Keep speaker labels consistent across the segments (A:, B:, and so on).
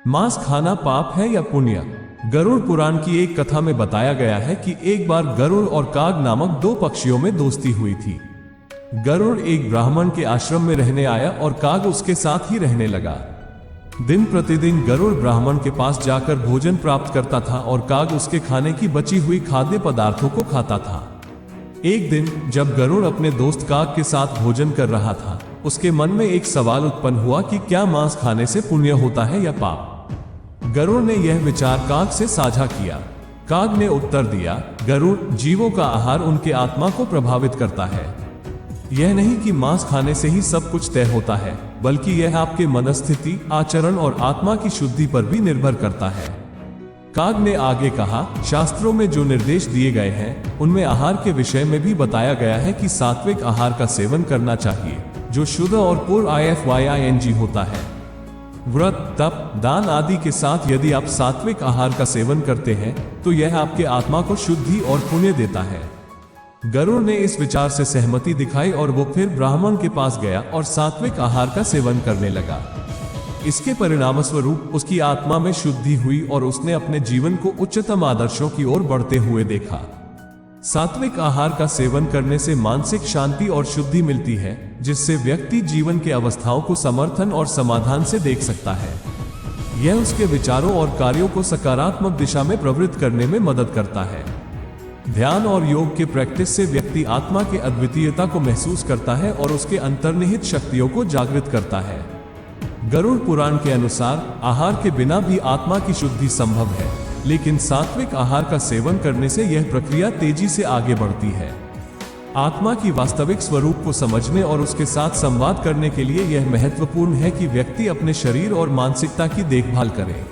A: मांस खाना पाप है या पुण्य? गरुड़ पुराण की एक कथा में बताया गया है कि एक बार गरुड़ और काग नामक दो पक्षियों में दोस्ती हुई थी। गरुड़ एक ब्राह्मण के आश्रम में रहने आया और काग उसके साथ ही रहने लगा। दिन प्रतिदिन गरुड़ ब्राह्मण के पास जाकर भोजन प्राप्त करता था और काग उसके खाने की बची हुई खाद्य पदार्थों को खाता था। एक दिन जब गरुड़ अपने दोस्त काग के साथ भोजन कर रहा था, उसके मन में एक सवाल उत्पन्न हुआ कि क्या मांस खाने से पुण्य होता है या पाप। गरुड़ ने यह विचार काग से साझा किया। काग ने उत्तर दिया, गरुड़, जीवों का आहार उनके आत्मा को प्रभावित करता है। यह नहीं कि मांस खाने से ही सब कुछ तय होता है, बल्कि यह आपके मनस्थिति, आचरण और आत्मा की शुद्धि पर भी निर्भर करता है। काग ने आगे कहा, शास्त्रों में जो निर्देश दिए गए हैं उनमें आहार के विषय में भी बताया गया है कि सात्विक आहार का सेवन करना चाहिए, जो शुद्ध और पूर्ण होता है। व्रत, तप, दान आदि के साथ यदि आप सात्विक आहार का सेवन करते हैं तो यह आपके आत्मा को शुद्धि और पुण्य देता है। गरुड़ ने इस विचार से सहमति दिखाई और वो फिर ब्राह्मण के पास गया और सात्विक आहार का सेवन करने लगा। इसके परिणामस्वरूप उसकी आत्मा में शुद्धि हुई और उसने अपने जीवन को उच्चतम आदर्शों की ओर बढ़ते हुए देखा। सात्विक आहार का सेवन करने से मानसिक शांति और शुद्धि मिलती है, जिससे व्यक्ति जीवन के अवस्थाओं को समर्थन और समाधान से देख सकता है। यह उसके विचारों और कार्यों को सकारात्मक दिशा में प्रवृत्त करने में मदद करता है। ध्यान और योग के प्रैक्टिस से व्यक्ति आत्मा के अद्वितीयता को महसूस करता है और उसके अंतर्निहित शक्तियों को जागृत करता है। गरुड़ पुराण के अनुसार आहार के बिना भी आत्मा की शुद्धि संभव है, लेकिन सात्विक आहार का सेवन करने से यह प्रक्रिया तेजी से आगे बढ़ती है। आत्मा की वास्तविक स्वरूप को समझने और उसके साथ संवाद करने के लिए यह महत्वपूर्ण है कि व्यक्ति अपने शरीर और मानसिकता की देखभाल करे।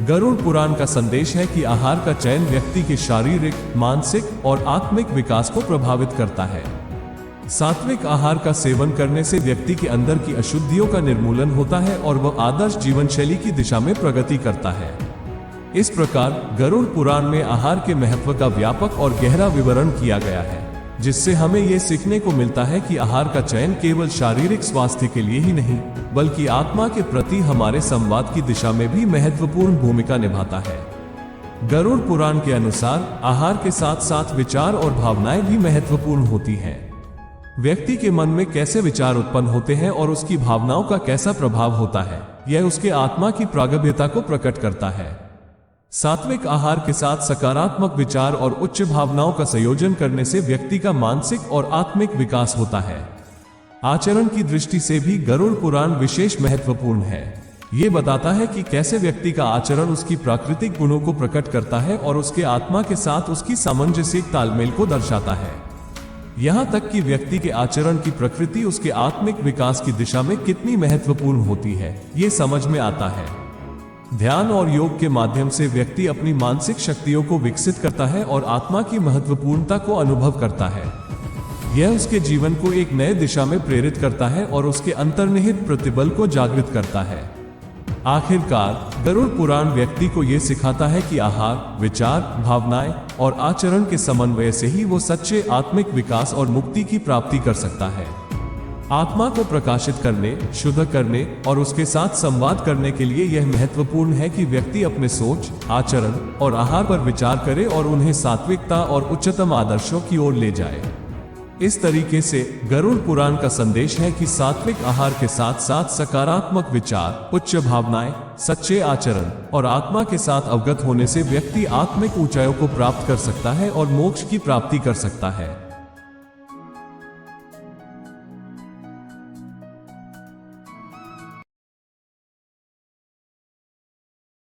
A: गरुड़ पुराण का संदेश है कि आहार का चयन व्यक्ति के शारीरिक, मानसिक और आत्मिक विकास को प्रभावित करता है। सात्विक आहार का सेवन करने से व्यक्ति के अंदर की अशुद्धियों का निर्मूलन होता है और वह आदर्श जीवन शैली की दिशा में प्रगति करता है। इस प्रकार गरुड़ पुराण में आहार के महत्व का व्यापक और गहरा विवरण किया गया है, जिससे हमें यह सीखने को मिलता है कि आहार का चयन केवल शारीरिक स्वास्थ्य के लिए ही नहीं, बल्कि आत्मा के प्रति हमारे संवाद की दिशा में भी महत्वपूर्ण भूमिका निभाता है। गरुड़ पुराण के अनुसार आहार के साथ साथ विचार और भावनाएं भी महत्वपूर्ण होती हैं। व्यक्ति के मन में कैसे विचार उत्पन्न होते हैं और उसकी भावनाओं का कैसा प्रभाव होता है, यह उसके आत्मा की प्रागल्भ्यता को प्रकट करता है। सात्विक आहार के साथ सकारात्मक विचार और उच्च भावनाओं का संयोजन करने से व्यक्ति का मानसिक और आत्मिक विकास होता है। आचरण की दृष्टि से भी गरुड़ पुराण विशेष महत्वपूर्ण है। ये बताता है कि कैसे व्यक्ति का आचरण उसकी प्राकृतिक गुणों को प्रकट करता है और उसके आत्मा के साथ उसकी सामंजस्य तालमेल को दर्शाता है। यहाँ तक कि व्यक्ति के आचरण की प्रकृति उसके आत्मिक विकास की दिशा में कितनी महत्वपूर्ण होती है, ये समझ में आता है। ध्यान और योग के माध्यम से व्यक्ति अपनी मानसिक शक्तियों को विकसित करता है और आत्मा की महत्वपूर्णता को अनुभव करता है। यह उसके जीवन को एक नए दिशा में प्रेरित करता है और उसके अंतर्निहित प्रतिबल को जागृत करता है। आखिरकार गरुड़ पुराण व्यक्ति को यह सिखाता है कि आहार, विचार, भावनाएं और आचरण के समन्वय से ही वो सच्चे आत्मिक विकास और मुक्ति की प्राप्ति कर सकता है। आत्मा को प्रकाशित करने, शुद्ध करने और उसके साथ संवाद करने के लिए यह महत्वपूर्ण है कि व्यक्ति अपने सोच, आचरण और आहार पर विचार करे और उन्हें सात्विकता और उच्चतम आदर्शों की ओर ले जाए। इस तरीके से गरुड़ पुराण का संदेश है कि सात्विक आहार के साथ साथ सकारात्मक विचार, उच्च भावनाएं, सच्चे आचरण और आत्मा के साथ अवगत होने से व्यक्ति आत्मिक ऊंचाइयों को प्राप्त कर सकता है और मोक्ष की प्राप्ति कर सकता है।